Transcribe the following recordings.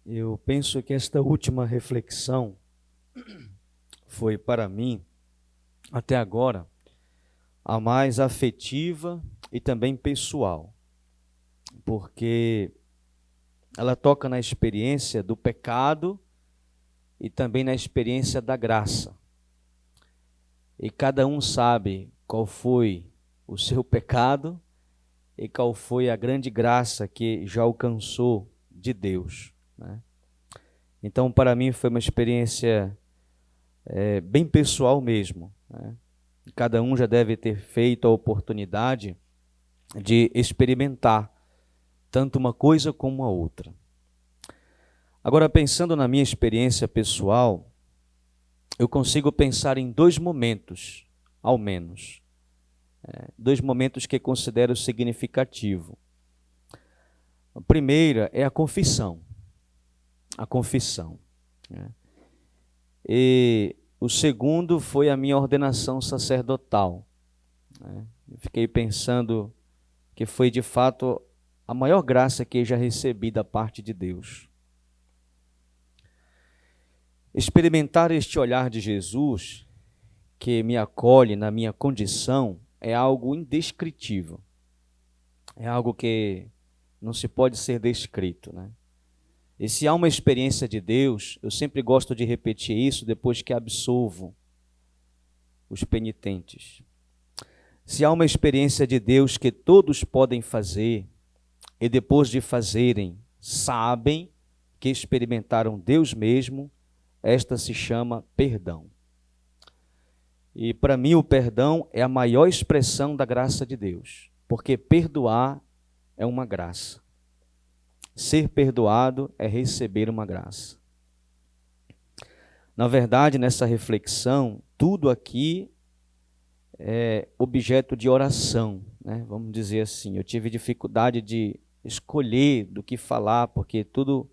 Eu penso que esta última reflexão foi, para mim, até agora, a mais afetiva e também pessoal, porque ela toca na experiência do pecado e também na experiência da graça. E cada um sabe qual foi o seu pecado e qual foi a grande graça que já alcançou de Deus, né? Então, para mim, foi uma experiência bem pessoal mesmo, né? Cada um já deve ter feito a oportunidade de experimentar tanto uma coisa como a outra. Agora, pensando na minha experiência pessoal, eu consigo pensar em dois momentos, ao menos. Dois momentos que considero significativo. A primeira é a confissão. A confissão, né? E o segundo foi a minha ordenação sacerdotal, né? Eu fiquei pensando que foi de fato a maior graça que eu já recebi da parte de Deus. Experimentar este olhar de Jesus, que me acolhe na minha condição, é algo indescritível. É algo que não se pode ser descrito, né? E se há uma experiência de Deus, eu sempre gosto de repetir isso depois que absolvo os penitentes. Se há uma experiência de Deus que todos podem fazer, e depois de fazerem, sabem que experimentaram Deus mesmo, esta se chama perdão. E para mim o perdão é a maior expressão da graça de Deus, porque perdoar é uma graça. Ser perdoado é receber uma graça. Na verdade, nessa reflexão, tudo aqui é objeto de oração, né? Vamos dizer assim. Eu tive dificuldade de escolher do que falar, porque tudo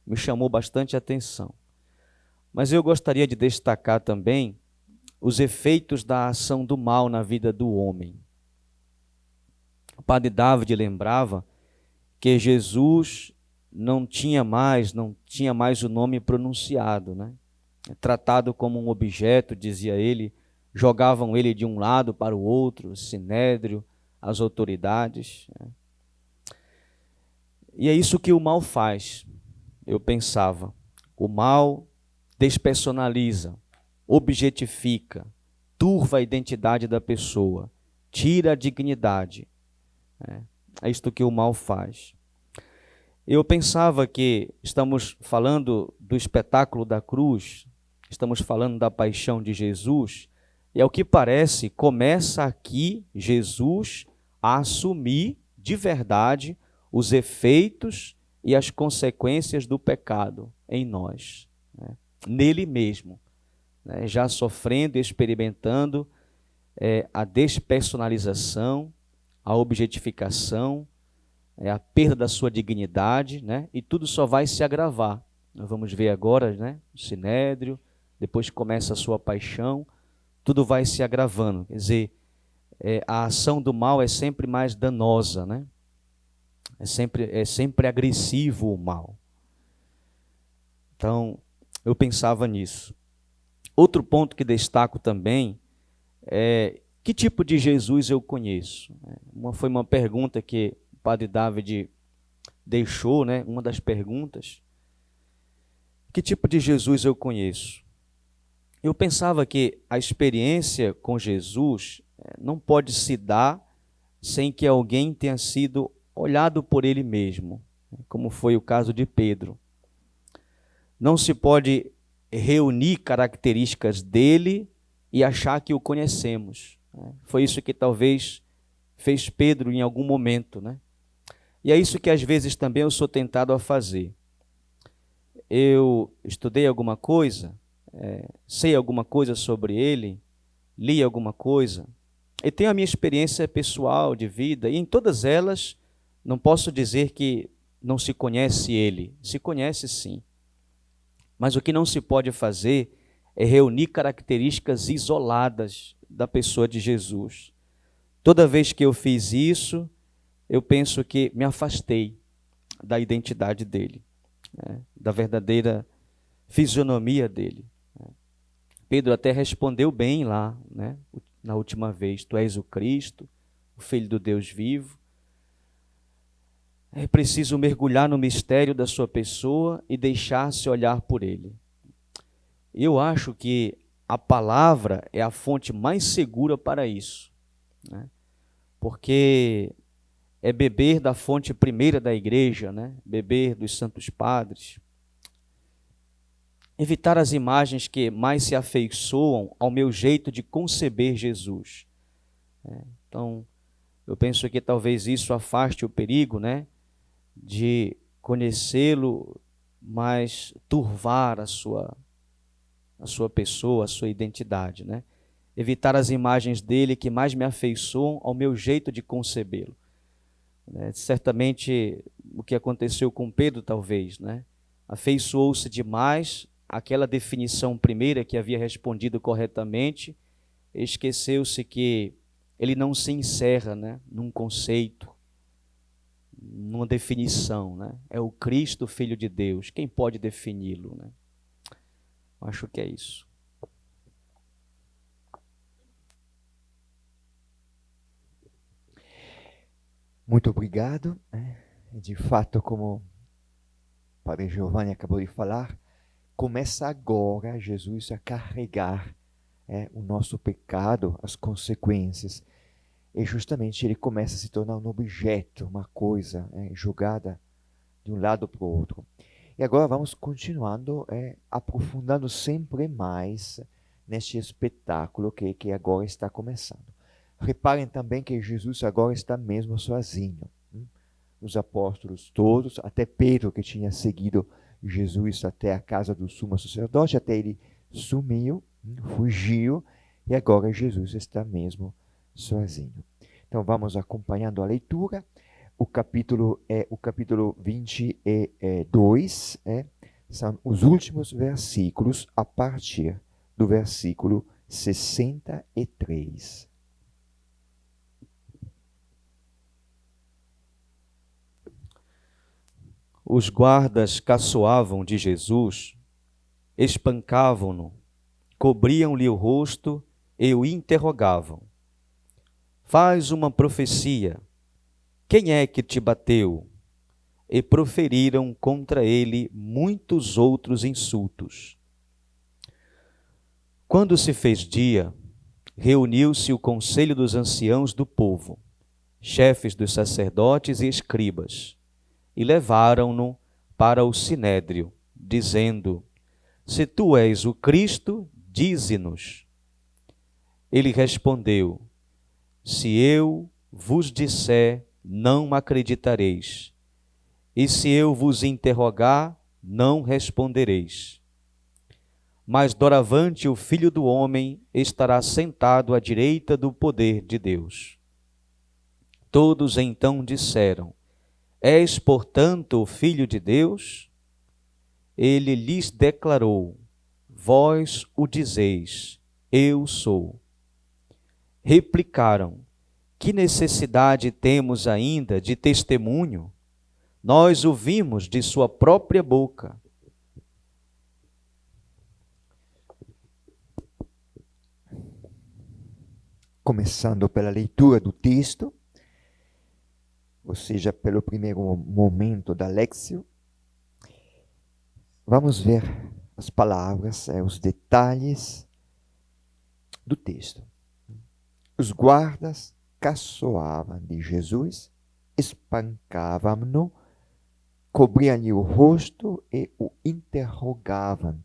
me chamou bastante atenção. Mas eu gostaria de destacar também os efeitos da ação do mal na vida do homem. O padre David lembrava que Jesus não tinha mais o nome pronunciado, né? Tratado como um objeto, dizia ele, jogavam ele de um lado para o outro, o sinédrio, as autoridades, né? E é isso que o mal faz, eu pensava. O mal despersonaliza, objetifica, turva a identidade da pessoa, tira a dignidade, né? É isto que o mal faz. Eu pensava que estamos falando do espetáculo da cruz, estamos falando da paixão de Jesus, e ao que parece, começa aqui Jesus a assumir de verdade os efeitos e as consequências do pecado em nós, né? Nele mesmo, né? Já sofrendo e experimentando a despersonalização, a objetificação, a perda da sua dignidade, né? E tudo só vai se agravar. Nós vamos ver agora, né? O sinédrio, depois começa a sua paixão, tudo vai se agravando. Quer dizer, a ação do mal é sempre mais danosa, né? É sempre agressivo o mal. Então, eu pensava nisso. Outro ponto que destaco também é que tipo de Jesus eu conheço. Foi uma pergunta que o padre David deixou, né? Uma das perguntas. Que tipo de Jesus eu conheço? Eu pensava que a experiência com Jesus não pode se dar sem que alguém tenha sido olhado por ele mesmo, como foi o caso de Pedro. Não se pode reunir características dele e achar que o conhecemos. Foi isso que talvez fez Pedro em algum momento, né? E é isso que às vezes também eu sou tentado a fazer. Eu estudei alguma coisa, sei alguma coisa sobre ele, li alguma coisa, e tenho a minha experiência pessoal de vida, e em todas elas não posso dizer que não se conhece ele, se conhece sim. Mas o que não se pode fazer é reunir características isoladas da pessoa de Jesus. Toda vez que eu fiz isso, eu penso que me afastei da identidade dele. né, da verdadeira fisionomia dele. Pedro até respondeu bem lá, né, na última vez: tu és o Cristo, o Filho do Deus vivo. É preciso mergulhar no mistério da sua pessoa e deixar-se olhar por ele. Eu acho que a palavra é a fonte mais segura para isso, né? Porque é beber da fonte primeira da igreja, né? Beber dos santos padres. Evitar as imagens que mais se afeiçoam ao meu jeito de conceber Jesus. Então, eu penso que talvez isso afaste o perigo, né, de conhecê-lo, mas turvar a sua pessoa, a sua identidade, né? Evitar as imagens dele que mais me afeiçoam ao meu jeito de concebê-lo. Certamente o que aconteceu com Pedro, talvez, né? Afeiçoou-se demais àquela definição primeira que havia respondido corretamente, esqueceu-se que ele não se encerra, né, num conceito, numa definição, né? É o Cristo, Filho de Deus. Quem pode defini-lo, né? Acho que é isso. Muito obrigado. De fato, como o Padre Giovanni acabou de falar, começa agora Jesus a carregar o nosso pecado, as consequências. E justamente ele começa a se tornar um objeto, uma coisa jogada de um lado para o outro. E agora vamos continuando, aprofundando sempre mais neste espetáculo que agora está começando. Reparem também que Jesus agora está mesmo sozinho. Os apóstolos todos, até Pedro, que tinha seguido Jesus até a casa do sumo sacerdote, até ele sumiu, fugiu, e agora Jesus está mesmo sozinho. Então vamos acompanhando a leitura. O capítulo 22, são os últimos versículos a partir do versículo 63. Os guardas caçoavam de Jesus, espancavam-no, cobriam-lhe o rosto e o interrogavam. Faz uma profecia. Quem é que te bateu? E proferiram contra ele muitos outros insultos. Quando se fez dia, reuniu-se o conselho dos anciãos do povo, chefes dos sacerdotes e escribas, e levaram-no para o sinédrio, dizendo: se tu és o Cristo, dize-nos. Ele respondeu: se eu vos disser, não acreditareis, e se eu vos interrogar, não respondereis. Mas doravante o Filho do Homem estará sentado à direita do poder de Deus. Todos então disseram: és, portanto, o Filho de Deus? Ele lhes declarou: vós o dizeis, eu sou. Replicaram: que necessidade temos ainda de testemunho? Nós o vimos de sua própria boca. Começando pela leitura do texto, ou seja, pelo primeiro momento da Léxio, vamos ver as palavras, os detalhes do texto. Os guardas caçoavam de Jesus, espancavam-no, cobriam-lhe o rosto e o interrogavam.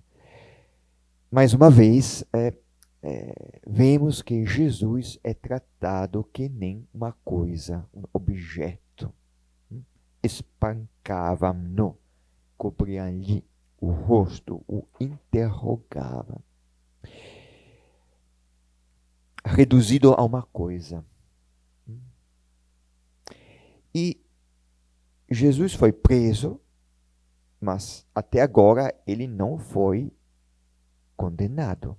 Mais uma vez, vemos que Jesus é tratado que nem uma coisa, um objeto. Espancavam-no, cobriam-lhe o rosto, o interrogavam. Reduzido a uma coisa. E Jesus foi preso, mas até agora ele não foi condenado.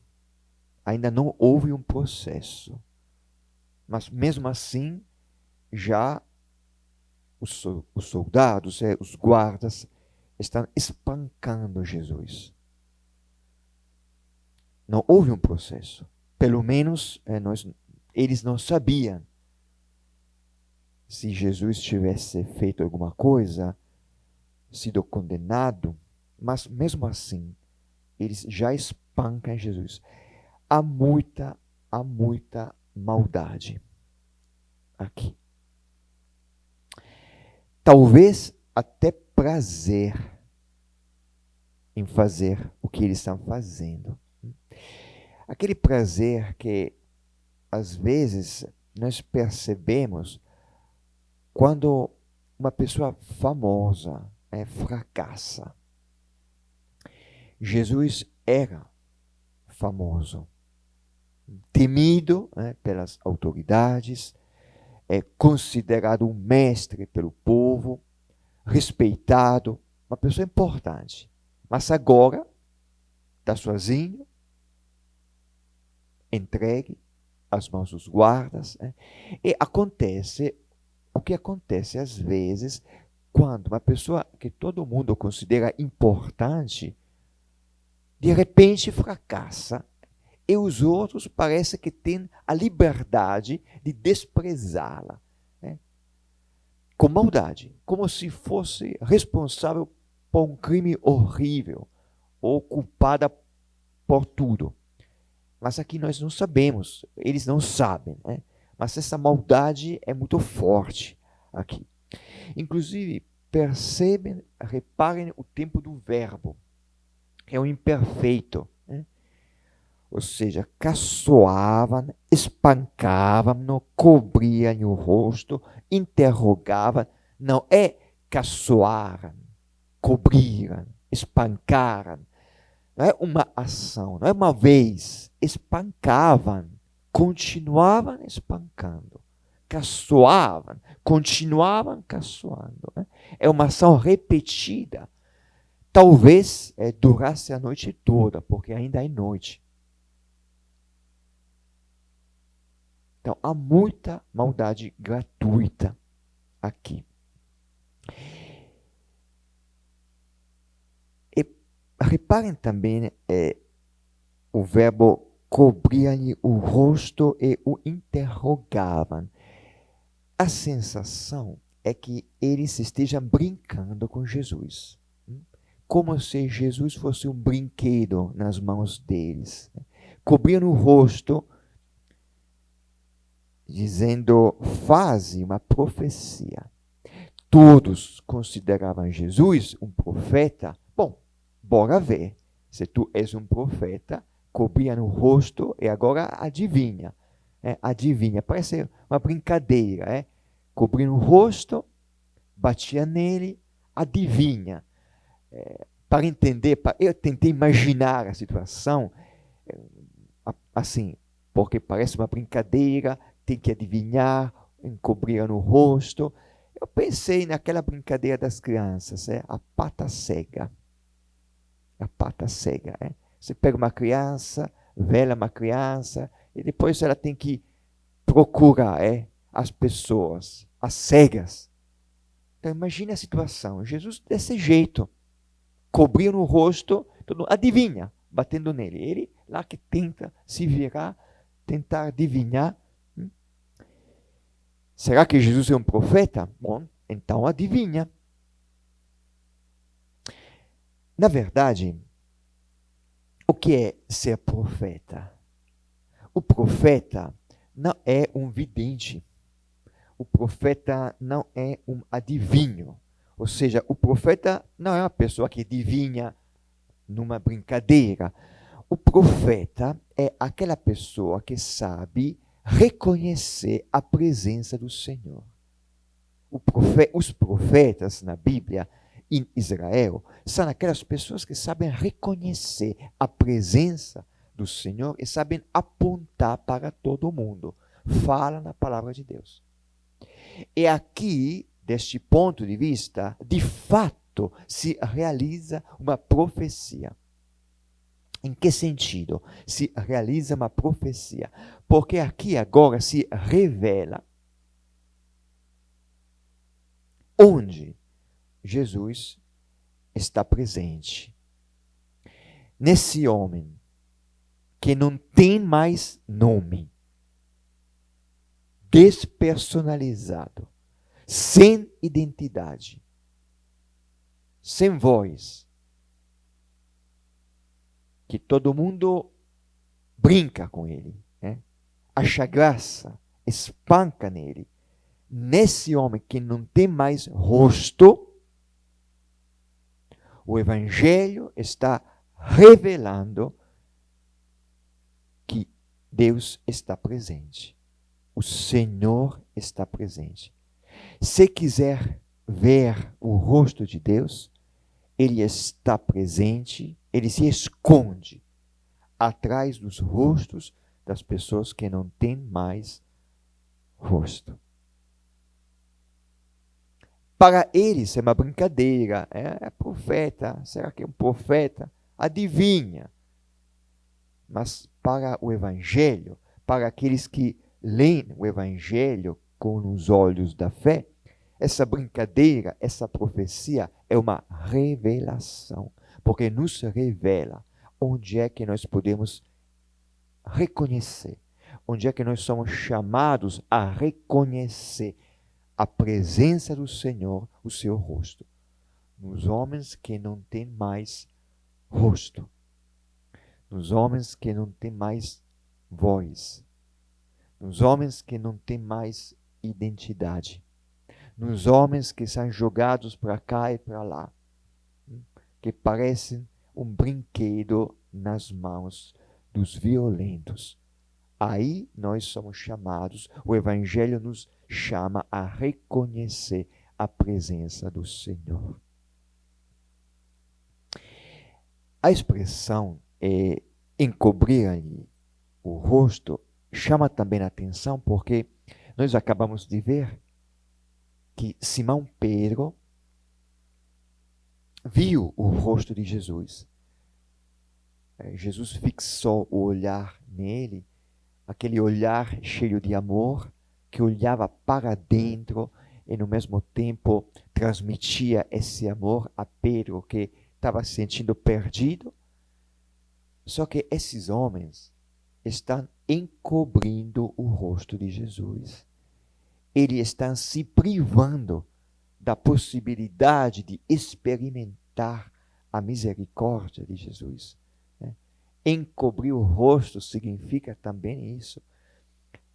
Ainda não houve um processo. Mas mesmo assim, já os soldados, os guardas, estão espancando Jesus. Não houve um processo. Pelo menos eles não sabiam se Jesus tivesse feito alguma coisa, sido condenado, mas mesmo assim, eles já espancam Jesus. Há muita maldade aqui. Talvez até prazer em fazer o que eles estão fazendo. Aquele prazer que, às vezes, nós percebemos quando uma pessoa famosa fracassa. Jesus era famoso, temido pelas autoridades, considerado um mestre pelo povo, respeitado, uma pessoa importante. Mas agora está sozinho, entregue às mãos dos guardas. E acontece o que acontece às vezes quando uma pessoa que todo mundo considera importante, de repente fracassa. E os outros parecem que têm a liberdade de desprezá-la, com maldade, como se fosse responsável por um crime horrível ou culpada por tudo. Mas aqui nós não sabemos, eles não sabem, mas essa maldade é muito forte aqui. Inclusive, reparem o tempo do verbo, é um imperfeito. Ou seja, caçoavam, espancavam, cobriam o rosto, interrogavam. Não é caçoaram, cobriram, espancaram. Não é uma ação, não é uma vez. Espancavam, continuavam espancando. Caçoavam, continuavam caçoando. É uma ação repetida. Talvez durasse a noite toda, porque ainda é noite. Então, há muita maldade gratuita aqui. E reparem também o verbo cobriam-lhe o rosto e o interrogavam. A sensação é que eles estejam brincando com Jesus. Como se Jesus fosse um brinquedo nas mãos deles. Cobriam o rosto, dizendo, faze uma profecia. Todos consideravam Jesus um profeta. Bom, bora ver. Se tu és um profeta, cobria no rosto e agora adivinha. Adivinha, parece uma brincadeira. Cobria no rosto, batia nele, adivinha. Para entender, eu tentei imaginar a situação assim, porque parece uma brincadeira, tem que adivinhar, encobrir no rosto. Eu pensei naquela brincadeira das crianças, a pata cega. A pata cega. Você pega uma criança, vela uma criança, e depois ela tem que procurar as pessoas, as cegas. Então imagine a situação. Jesus desse jeito, cobria no rosto, adivinha, batendo nele. Ele lá que tenta se virar, tentar adivinhar. Será que Jesus é um profeta? Bom, então adivinha. Na verdade, o que é ser profeta? O profeta não é um vidente. O profeta não é um adivinho. Ou seja, o profeta não é uma pessoa que adivinha numa brincadeira. O profeta é aquela pessoa que sabe reconhecer a presença do Senhor. Os profetas na Bíblia, em Israel, são aquelas pessoas que sabem reconhecer a presença do Senhor e sabem apontar para todo mundo. Fala na palavra de Deus. E aqui, deste ponto de vista, de fato, se realiza uma profecia. Em que sentido se realiza uma profecia? Porque aqui agora se revela onde Jesus está presente. Nesse homem que não tem mais nome, despersonalizado, sem identidade, sem voz, que todo mundo brinca com ele, né? Acha graça, espanca nele. Nesse homem que não tem mais rosto, o Evangelho está revelando que Deus está presente. O Senhor está presente. Se quiser ver o rosto de Deus, Ele está presente, Ele se esconde atrás dos rostos das pessoas que não têm mais rosto. Para eles é uma brincadeira, é profeta, será que é um profeta? Adivinha. Mas para o Evangelho, para aqueles que leem o Evangelho com os olhos da fé, essa brincadeira, essa profecia é uma revelação, porque nos revela onde é que nós podemos reconhecer, onde é que nós somos chamados a reconhecer a presença do Senhor, o seu rosto, nos homens que não têm mais rosto, nos homens que não têm mais voz, nos homens que não têm mais identidade, nos homens que são jogados para cá e para lá, que parecem um brinquedo nas mãos dos violentos. Aí nós somos chamados, o Evangelho nos chama a reconhecer a presença do Senhor. A expressão encobrir-lhe o rosto chama também a atenção porque nós acabamos de ver que Simão Pedro viu o rosto de Jesus. Jesus fixou o olhar nele, aquele olhar cheio de amor, que olhava para dentro e no mesmo tempo transmitia esse amor a Pedro, que estava se sentindo perdido. Só que esses homens estão encobrindo o rosto de Jesus. Eles estão se privando da possibilidade de experimentar a misericórdia de Jesus. Encobrir o rosto significa também isso.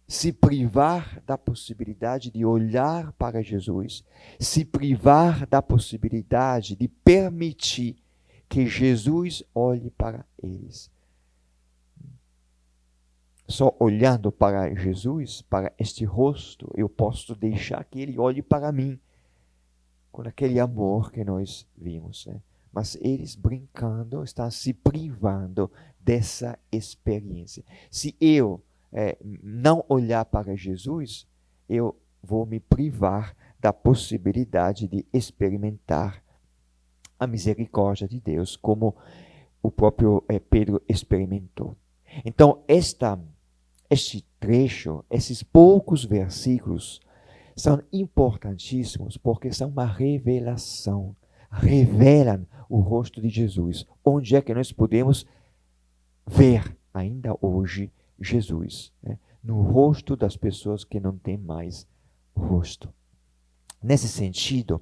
Se privar da possibilidade de olhar para Jesus, se privar da possibilidade de permitir que Jesus olhe para eles. Só olhando para Jesus, para este rosto, eu posso deixar que ele olhe para mim, com aquele amor que nós vimos. Mas eles brincando, estão se privando dessa experiência. Se eu não olhar para Jesus, eu vou me privar da possibilidade de experimentar a misericórdia de Deus, como o próprio Pedro experimentou. Então, este trecho, esses poucos versículos, são importantíssimos porque são uma revelação. Revelam o rosto de Jesus. Onde é que nós podemos ver ainda hoje Jesus? No rosto das pessoas que não têm mais rosto. Nesse sentido,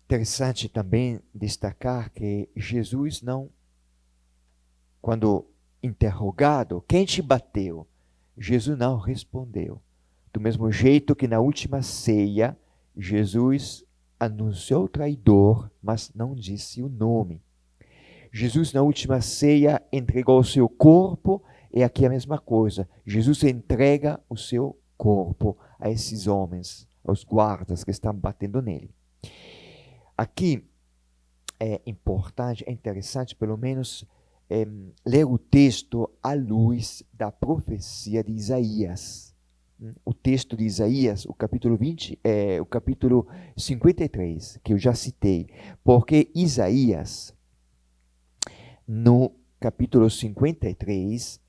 interessante também destacar que Jesus não, quando interrogado, quem te bateu? Jesus não respondeu. Do mesmo jeito que na última ceia, Jesus anunciou o traidor, mas não disse o nome. Jesus na última ceia entregou o seu corpo, e aqui a mesma coisa. Jesus entrega o seu corpo a esses homens, aos guardas que estão batendo nele. Aqui é importante, é interessante pelo menos ler o texto à luz da profecia de Isaías. O texto de Isaías, o capítulo 20, o capítulo 53, que eu já citei. Porque Isaías, no capítulo 53,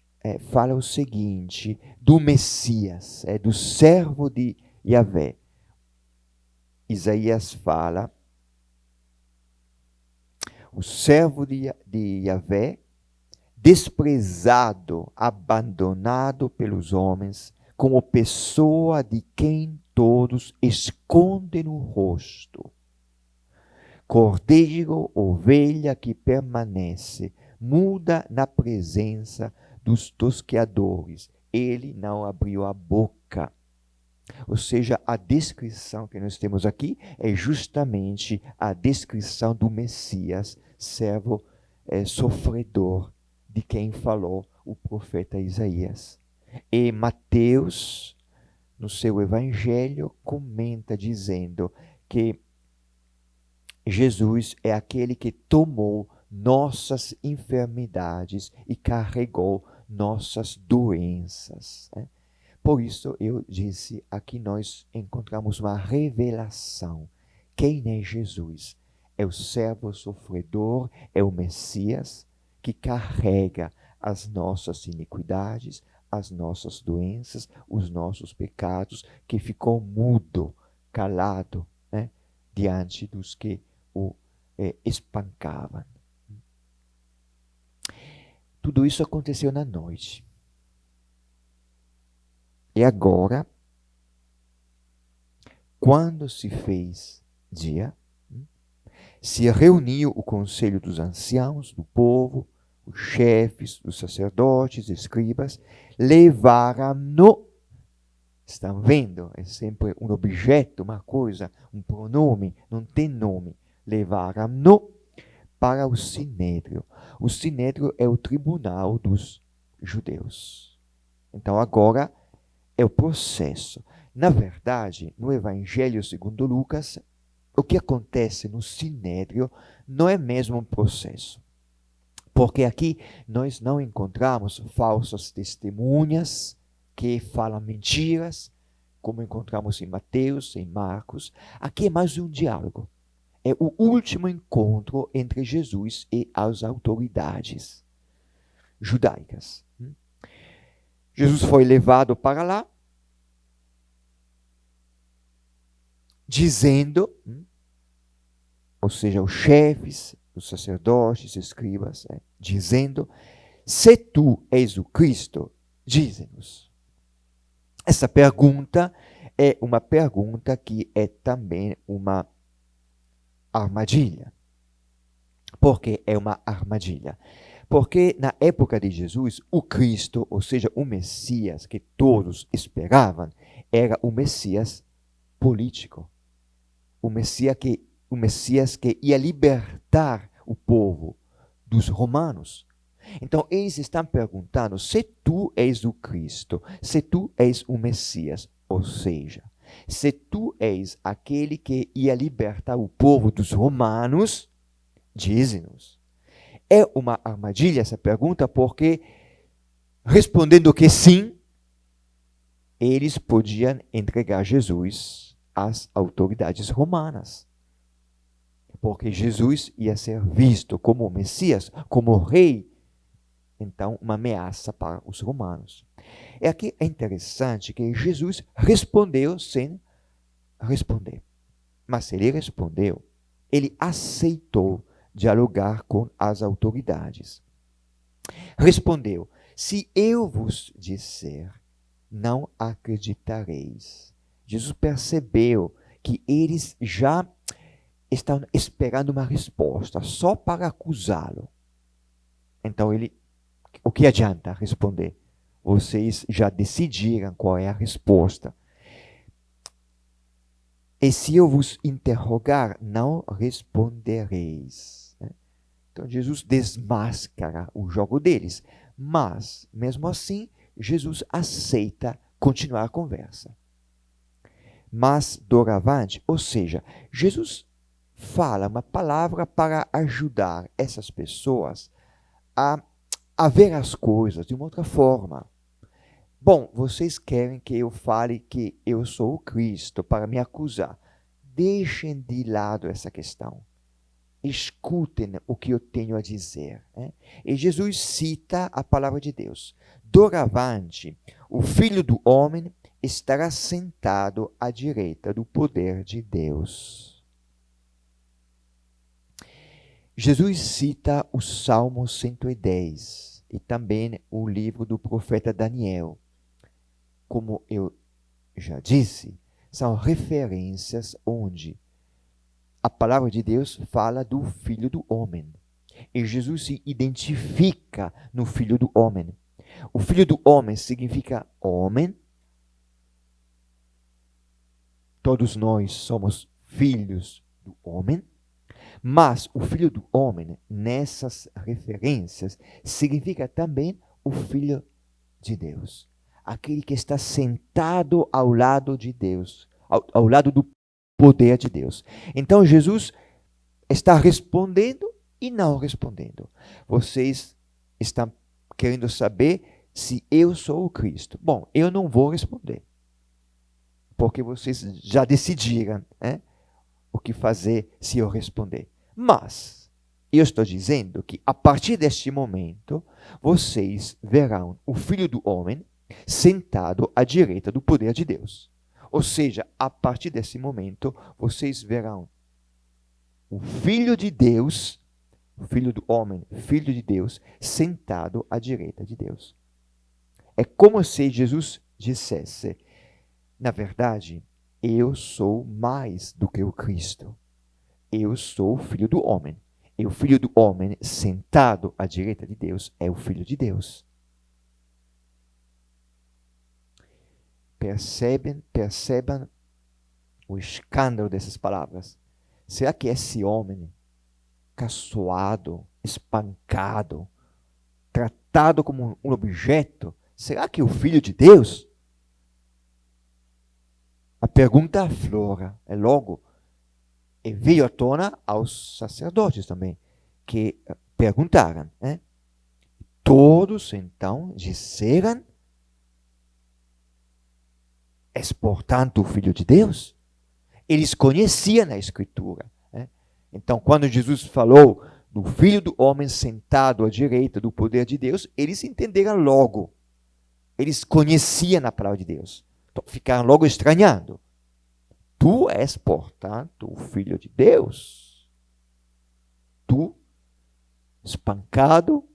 fala o seguinte, do Messias, do servo de Yahvé. Isaías fala o servo de Yahvé, desprezado, abandonado pelos homens, como pessoa de quem todos escondem o rosto. Cordeiro, ovelha que permanece, muda na presença dos tosqueadores. Ele não abriu a boca. Ou seja, a descrição que nós temos aqui é justamente a descrição do Messias, servo sofredor, de quem falou o profeta Isaías. E Mateus, no seu evangelho, comenta dizendo que Jesus é aquele que tomou nossas enfermidades e carregou nossas doenças. Né? Por isso eu disse, aqui nós encontramos uma revelação. Quem é Jesus? É o servo sofredor, é o Messias que carrega as nossas iniquidades, as nossas doenças, os nossos pecados, que ficou mudo, calado, né, diante dos que o espancavam. Tudo isso aconteceu na noite. E agora, quando se fez dia, se reuniu o conselho dos anciãos do povo, os chefes, os sacerdotes, escribas, levaram-no. Estão vendo? É sempre um objeto, uma coisa, um pronome, não tem nome. Levaram-no para o sinédrio. O sinédrio é o tribunal dos judeus. Então agora é o processo. Na verdade, no Evangelho segundo Lucas, o que acontece no sinédrio não é mesmo um processo. Porque aqui nós não encontramos falsas testemunhas que falam mentiras, como encontramos em Mateus, em Marcos. Aqui é mais um diálogo. É o último encontro entre Jesus e as autoridades judaicas. Jesus foi levado para lá, dizendo, ou seja, os chefes, os sacerdotes, escribas, dizendo, se tu és o Cristo, dize-nos. Essa pergunta é uma pergunta que é também uma armadilha. Por que é uma armadilha? Porque na época de Jesus, o Cristo, ou seja, o Messias que todos esperavam, era o Messias político. O Messias que ia libertar o povo dos romanos. Então, eles estão perguntando, se tu és o Cristo, se tu és o Messias, ou seja, se tu és aquele que ia libertar o povo dos romanos, dize-nos. É uma armadilha essa pergunta, porque, respondendo que sim, eles podiam entregar Jesus às autoridades romanas. Porque Jesus ia ser visto como o Messias, como rei. Então, uma ameaça para os romanos. E aqui é interessante que Jesus respondeu sem responder. Mas ele respondeu, ele aceitou dialogar com as autoridades. Respondeu, se eu vos disser, não acreditareis. Jesus percebeu que eles já estavam esperando uma resposta só para acusá-lo. Então o que adianta responder? Vocês já decidiram qual é a resposta. E se eu vos interrogar, não respondereis. Então Jesus desmascara o jogo deles. Mas, mesmo assim, Jesus aceita continuar a conversa. Mas, doravante, ou seja, Jesus fala uma palavra para ajudar essas pessoas a ver as coisas de uma outra forma. Bom, vocês querem que eu fale que eu sou o Cristo para me acusar. Deixem de lado essa questão. Escutem o que eu tenho a dizer. E Jesus cita a palavra de Deus. Doravante, o Filho do Homem estará sentado à direita do poder de Deus. Jesus cita o Salmo 110 e também o livro do profeta Daniel. Como eu já disse, são referências onde a palavra de Deus fala do Filho do Homem. E Jesus se identifica no Filho do Homem. O Filho do Homem significa homem. Todos nós somos filhos do homem. Mas o Filho do Homem, nessas referências, significa também o Filho de Deus. Aquele que está sentado ao lado de Deus, ao lado do poder de Deus. Então Jesus está respondendo e não respondendo. Vocês estão querendo saber se eu sou o Cristo. Bom, eu não vou responder. Porque vocês já decidiram, né, o que fazer se eu responder. Mas eu estou dizendo que a partir deste momento, vocês verão o Filho do Homem sentado à direita do poder de Deus. Ou seja, a partir desse momento, vocês verão o Filho de Deus, o Filho do Homem, Filho de Deus, sentado à direita de Deus. É como se Jesus dissesse, na verdade, eu sou mais do que o Cristo. Eu sou o Filho do Homem. E o Filho do Homem, sentado à direita de Deus, é o Filho de Deus. Percebam o escândalo dessas palavras. Será que esse homem, caçoado, espancado, tratado como um objeto, será que é o Filho de Deus? A pergunta aflora, logo, e veio à tona aos sacerdotes também, que perguntaram. Todos, então, disseram, és, portanto, o Filho de Deus? Eles conheciam a Escritura. Então, quando Jesus falou do Filho do Homem sentado à direita do poder de Deus, eles entenderam logo. Eles conheciam a palavra de Deus. Então, ficaram logo estranhando. Tu és, portanto, o Filho de Deus. Tu, espancado,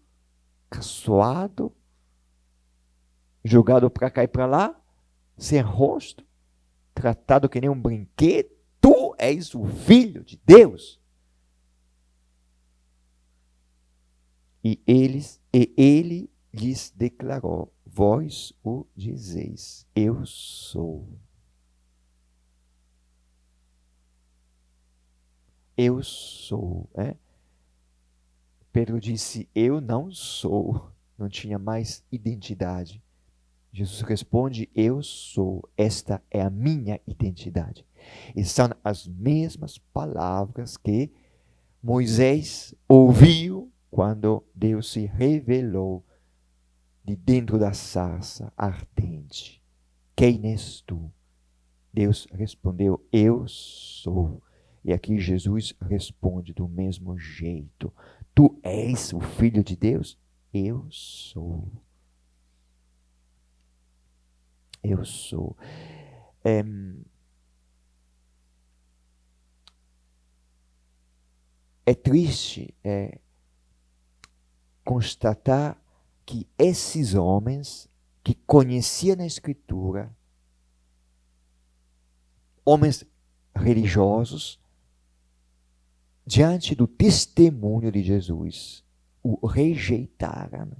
caçoado, jogado para cá e para lá, sem rosto, tratado que nem um brinquedo, tu és o Filho de Deus. E ele lhes declarou, vós o dizeis, eu sou. Eu sou. Pedro disse, eu não sou. Não tinha mais identidade. Jesus responde, eu sou. Esta é a minha identidade. E são as mesmas palavras que Moisés ouviu quando Deus se revelou de dentro da sarça ardente. Quem és tu? Deus respondeu, eu sou. E aqui Jesus responde do mesmo jeito. Tu és o Filho de Deus? Eu sou. Eu sou. É triste constatar que esses homens que conheciam a Escritura, homens religiosos, diante do testemunho de Jesus, o rejeitaram.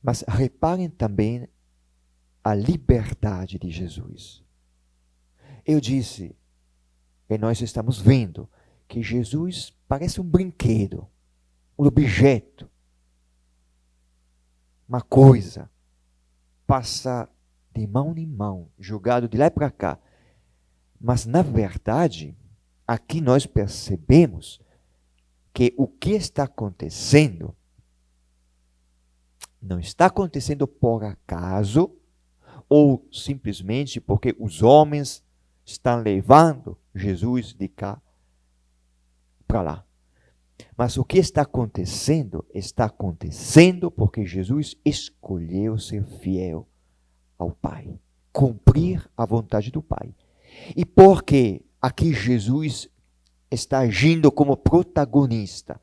Mas reparem também a liberdade de Jesus. Eu disse, e nós estamos vendo, que Jesus parece um brinquedo, um objeto, uma coisa, passa de mão em mão, jogado de lá para cá. Mas, na verdade, aqui nós percebemos que o que está acontecendo não está acontecendo por acaso ou simplesmente porque os homens estão levando Jesus de cá para lá. Mas o que está acontecendo porque Jesus escolheu ser fiel ao Pai, cumprir a vontade do Pai. E porque aqui Jesus está agindo como protagonista.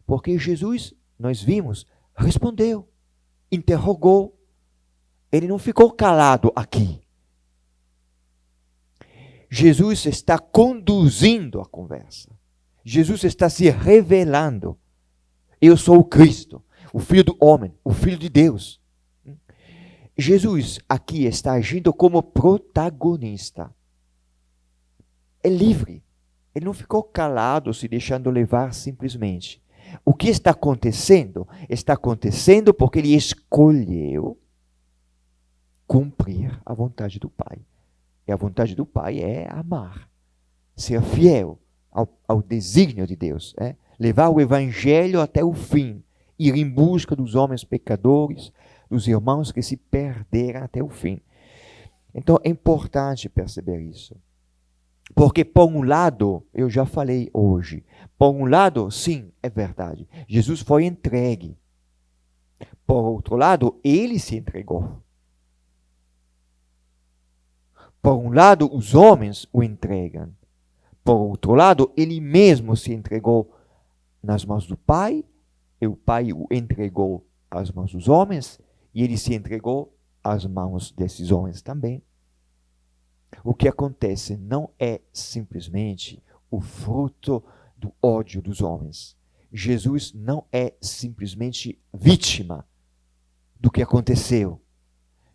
Porque Jesus, nós vimos, respondeu, interrogou. Ele não ficou calado aqui. Jesus está conduzindo a conversa. Jesus está se revelando. Eu sou o Cristo, o Filho do homem, o Filho de Deus. Jesus aqui está agindo como protagonista. É livre. Ele não ficou calado, se deixando levar simplesmente. O que está acontecendo? Está acontecendo porque ele escolheu cumprir a vontade do Pai. E a vontade do Pai é amar, ser fiel ao desígnio de Deus, levar o Evangelho até o fim, ir em busca dos homens pecadores, dos irmãos que se perderam até o fim. Então é importante perceber isso. Porque, por um lado, eu já falei hoje, por um lado, sim, é verdade, Jesus foi entregue. Por outro lado, ele se entregou. Por um lado, os homens o entregam. Por outro lado, ele mesmo se entregou nas mãos do Pai, e o Pai o entregou às mãos dos homens, e ele se entregou às mãos desses homens também. O que acontece não é simplesmente o fruto do ódio dos homens. Jesus não é simplesmente vítima do que aconteceu.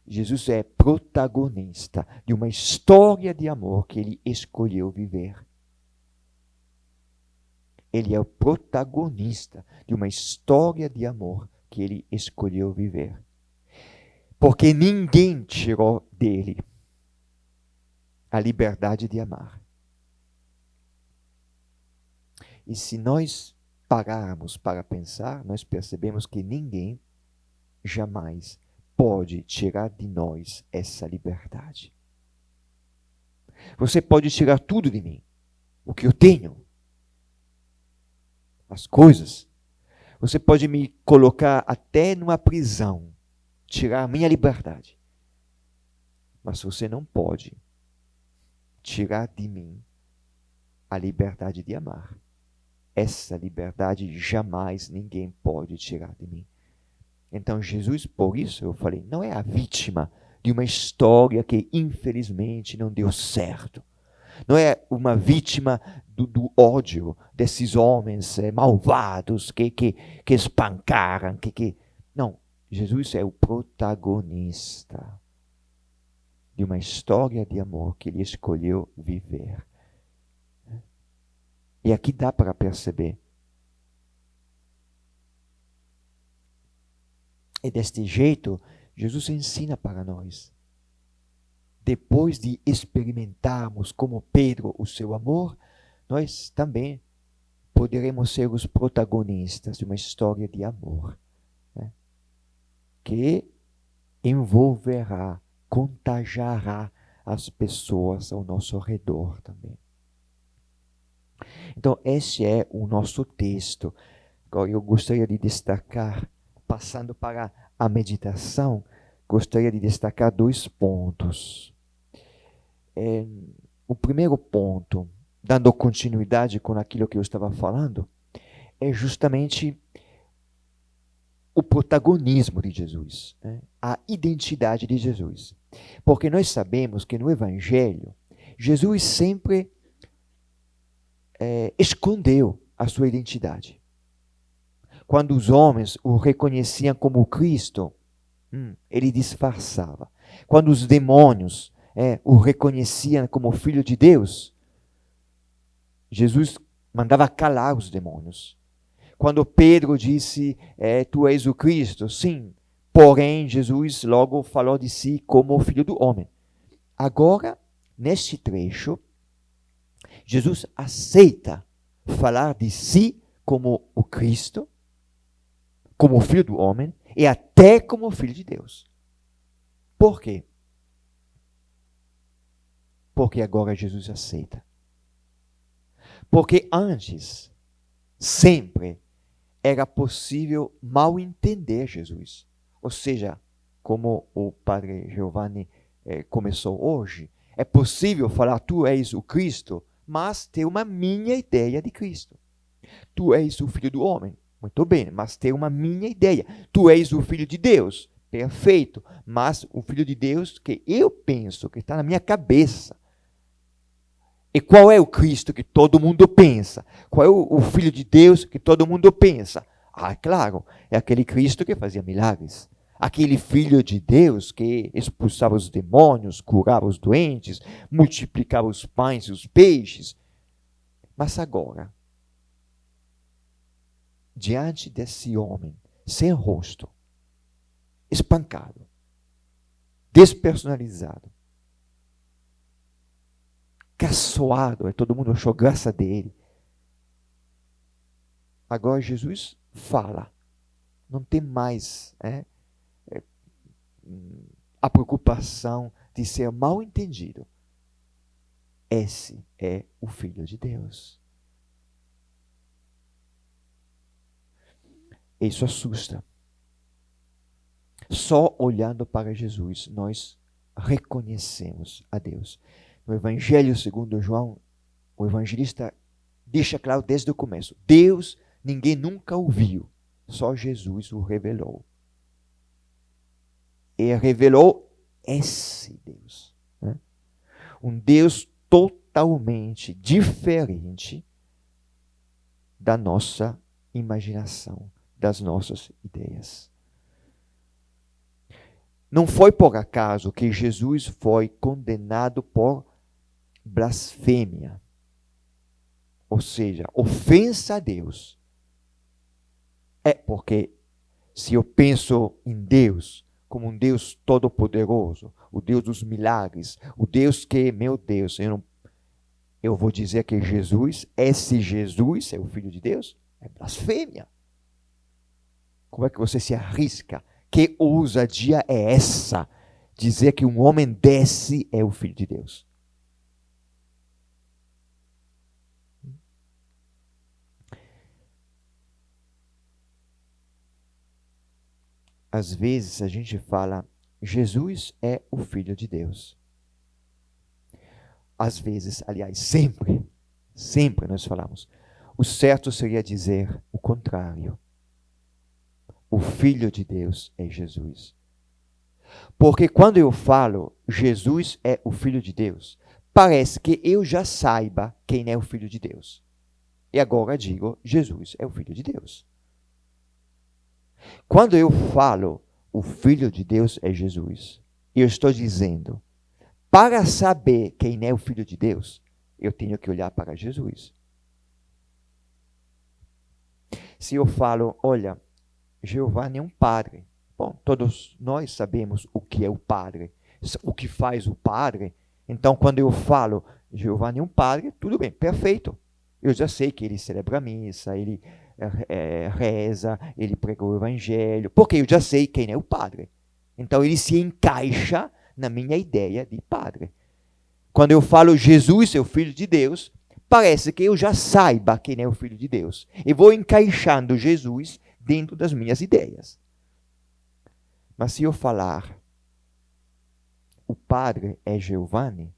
Jesus é protagonista de uma história de amor que ele escolheu viver. Ele é o protagonista de uma história de amor que ele escolheu viver. Porque ninguém tirou dele a liberdade de amar. E se nós pararmos para pensar, nós percebemos que ninguém jamais pode tirar de nós essa liberdade. Você pode tirar tudo de mim, o que eu tenho, as coisas. Você pode me colocar até numa prisão, tirar a minha liberdade. Mas você não pode tirar de mim a liberdade de amar. Essa liberdade jamais ninguém pode tirar de mim. Então Jesus, por isso eu falei, não é a vítima de uma história que infelizmente não deu certo. Não é uma vítima do ódio desses homens malvados que espancaram. Não, Jesus é o protagonista de uma história de amor que ele escolheu viver. E aqui dá para perceber. E deste jeito, Jesus ensina para nós. Depois de experimentarmos como Pedro o seu amor, nós também poderemos ser os protagonistas de uma história de amor, que envolverá, contagiará as pessoas ao nosso redor também. Então, esse é o nosso texto. Agora, eu gostaria de destacar, passando para a meditação, gostaria de destacar 2 pontos. O primeiro ponto, dando continuidade com aquilo que eu estava falando, é justamente o protagonismo de Jesus, a identidade de Jesus. Porque nós sabemos que no Evangelho, Jesus sempre escondeu a sua identidade. Quando os homens o reconheciam como Cristo, ele disfarçava. Quando os demônios o reconheciam como Filho de Deus, Jesus mandava calar os demônios. Quando Pedro disse, tu és o Cristo, sim, porém Jesus logo falou de si como o Filho do homem. Agora, neste trecho, Jesus aceita falar de si como o Cristo, como o Filho do homem e até como o Filho de Deus. Por quê? Porque agora Jesus aceita. Porque antes, sempre, era possível mal entender Jesus. Ou seja, como o Padre Giovanni começou hoje, é possível falar, tu és o Cristo, mas tem uma minha ideia de Cristo. Tu és o Filho do homem. Muito bem, mas tem uma minha ideia. Tu és o Filho de Deus. Perfeito, mas o Filho de Deus que eu penso, que está na minha cabeça. E qual é o Cristo que todo mundo pensa? Qual é o Filho de Deus que todo mundo pensa? Ah, claro, é aquele Cristo que fazia milagres. Aquele Filho de Deus que expulsava os demônios, curava os doentes, multiplicava os pães e os peixes. Mas agora, diante desse homem sem rosto, espancado, despersonalizado, caçoado, todo mundo achou graça dele. Agora Jesus fala, não tem mais a preocupação de ser mal entendido. Esse é o Filho de Deus. Isso assusta. Só olhando para Jesus nós reconhecemos a Deus. No Evangelho segundo João, o evangelista deixa claro desde o começo: Deus ninguém nunca ouviu, só Jesus o revelou. E revelou esse Deus. Né? Um Deus totalmente diferente da nossa imaginação, das nossas ideias. Não foi por acaso que Jesus foi condenado por blasfêmia, ou seja, ofensa a Deus. É porque se eu penso em Deus como um Deus todo-poderoso, o Deus dos milagres, o Deus que, meu Deus, eu vou dizer que esse Jesus é o Filho de Deus? É blasfêmia. Como é que você se arrisca? Que ousadia é essa? Dizer que um homem desse é o Filho de Deus. Às vezes a gente fala, Jesus é o Filho de Deus. Às vezes, aliás, sempre nós falamos. O certo seria dizer o contrário. O Filho de Deus é Jesus. Porque quando eu falo Jesus é o Filho de Deus, parece que eu já saiba quem é o Filho de Deus. E agora digo, Jesus é o Filho de Deus. Quando eu falo o Filho de Deus é Jesus, eu estou dizendo, para saber quem é o Filho de Deus, eu tenho que olhar para Jesus. Se eu falo, olha, Giovanni é um padre. Bom, todos nós sabemos o que é o padre, o que faz o padre. Então, quando eu falo, Giovanni é um padre, tudo bem, perfeito. Eu já sei que ele celebra a missa, ele reza, ele prega o evangelho, porque eu já sei quem é o padre. Então, ele se encaixa na minha ideia de padre. Quando eu falo Jesus é o Filho de Deus, parece que eu já saiba quem é o Filho de Deus. E vou encaixando Jesus dentro das minhas ideias. Mas se eu falar, o padre é Giovanni,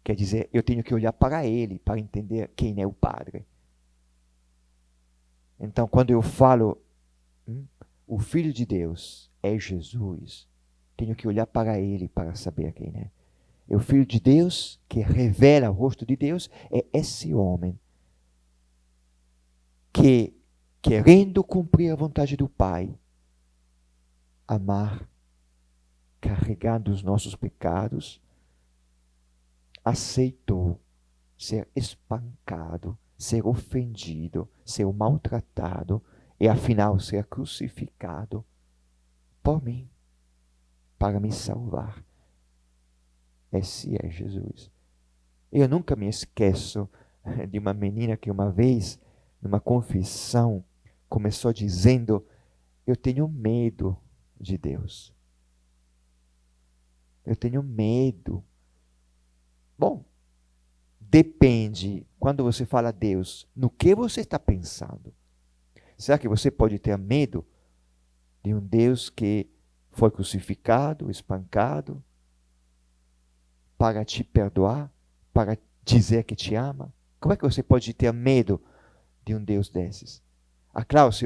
quer dizer, eu tenho que olhar para ele para entender quem é o padre. Então, quando eu falo, o Filho de Deus é Jesus, tenho que olhar para ele para saber quem é. E o Filho de Deus, que revela o rosto de Deus, é esse homem que, querendo cumprir a vontade do Pai, amar, carregando os nossos pecados, aceitou ser espancado, ser ofendido, ser maltratado e afinal ser crucificado por mim, para me salvar. Esse é Jesus. Eu nunca me esqueço de uma menina que uma vez, numa confissão, começou dizendo, eu tenho medo de Deus. Eu tenho medo. Bom, depende, quando você fala Deus, no que você está pensando. Será que você pode ter medo de um Deus que foi crucificado, espancado, para te perdoar, para dizer que te ama? Como é que você pode ter medo de um Deus desses? Ah, claro, se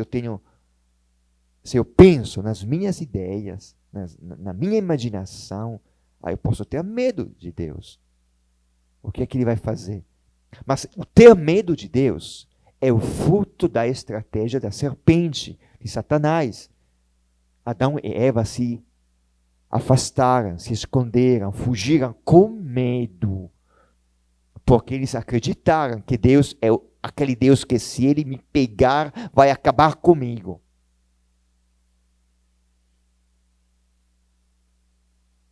eu penso nas minhas ideias, na minha imaginação, aí eu posso ter medo de Deus. O que é que ele vai fazer? Mas o ter medo de Deus é o fruto da estratégia da serpente, de Satanás. Adão e Eva se afastaram, se esconderam, fugiram com medo. Porque eles acreditaram que Deus é aquele Deus que, se ele me pegar, vai acabar comigo.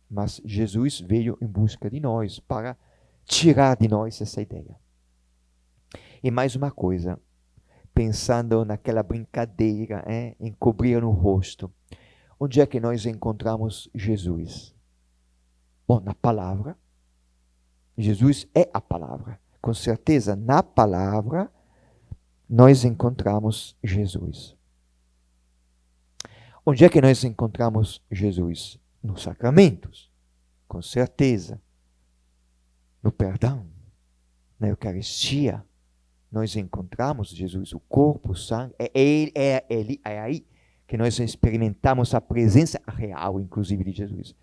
Mas Jesus veio em busca de nós para tirar de nós essa ideia. E mais uma coisa, pensando naquela brincadeira, em cobrir no rosto. Onde é que nós encontramos Jesus? Bom, na palavra. Jesus é a palavra. Com certeza, na palavra, nós encontramos Jesus. Onde é que nós encontramos Jesus? Nos sacramentos, com certeza. No perdão, na Eucaristia, nós encontramos Jesus, o corpo, o sangue. É aí que nós experimentamos a presença real, inclusive, de Jesus.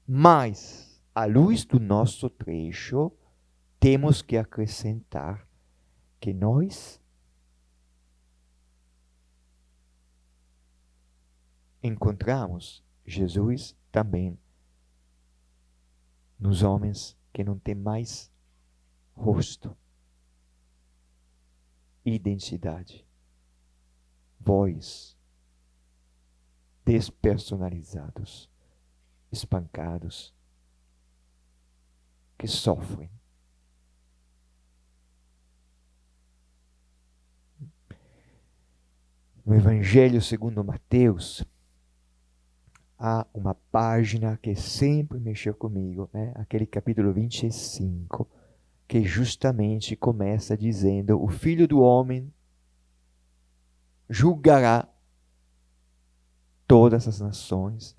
Mas, à luz do nosso trecho, temos que acrescentar que nós encontramos Jesus também nos homens que não têm mais rosto, identidade, voz, despersonalizados, espancados, que sofrem. No Evangelho segundo Mateus, há uma página que sempre mexeu comigo, aquele capítulo 25, que justamente começa dizendo: o Filho do Homem julgará todas as nações,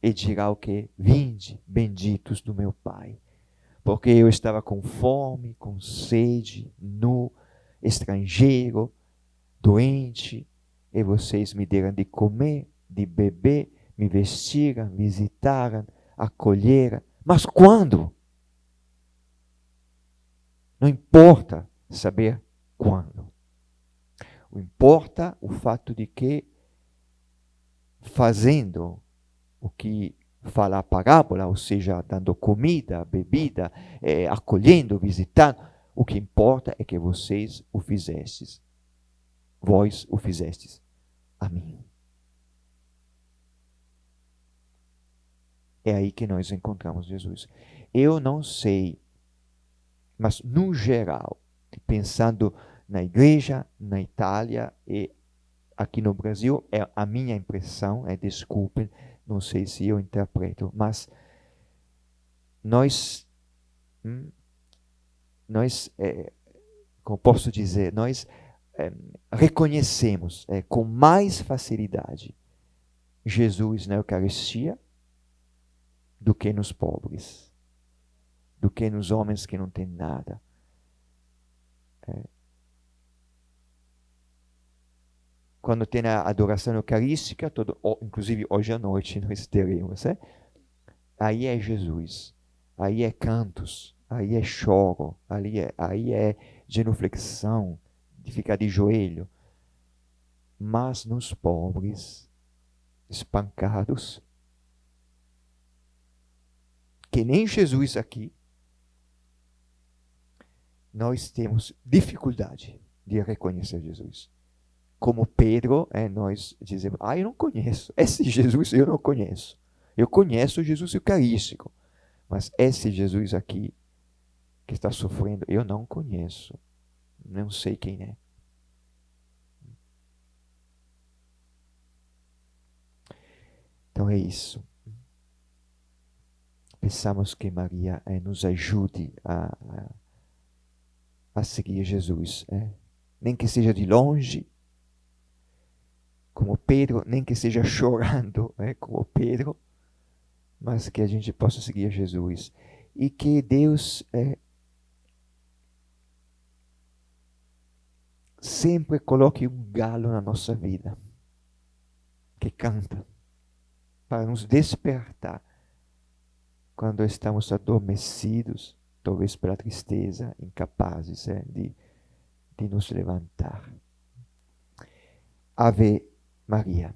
e dirá o quê? Vinde, benditos do meu Pai, porque eu estava com fome, com sede, nu, estrangeiro, doente, e vocês me deram de comer, de beber, me vestiram, visitaram, acolheram. Mas quando? Não importa saber quando. Importa o fato de que, fazendo o que fala a parábola, ou seja, dando comida, bebida, acolhendo, visitando, o que importa é que vocês o fizestes. Vós o fizestes a mim. É aí que nós encontramos Jesus. Eu não sei, mas no geral, pensando na igreja, na Itália e aqui no Brasil, é a minha impressão, desculpem, não sei se eu interpreto, mas nós, como posso dizer, nós reconhecemos com mais facilidade Jesus na Eucaristia do que nos pobres, do que nos homens que não têm nada. Quando tem a adoração eucarística, inclusive hoje à noite nós teremos, aí é Jesus, aí é cantos, aí é choro, aí é genuflexão, de ficar de joelho. Mas nos pobres, espancados, que nem Jesus aqui, nós temos dificuldade de reconhecer Jesus. Como Pedro, nós dizemos: eu não conheço. Esse Jesus eu não conheço. Eu conheço o Jesus eucarístico. Mas esse Jesus aqui, que está sofrendo, eu não conheço. Não sei quem é. Então é isso. Pensamos que Maria nos ajude a seguir Jesus. Nem que seja de longe, como Pedro, nem que seja chorando, como Pedro, mas que a gente possa seguir Jesus. e que Deus sempre coloque um galo na nossa vida, que canta, para nos despertar quando estamos adormecidos, talvez pela tristeza, incapazes de nos levantar. Ave Maria.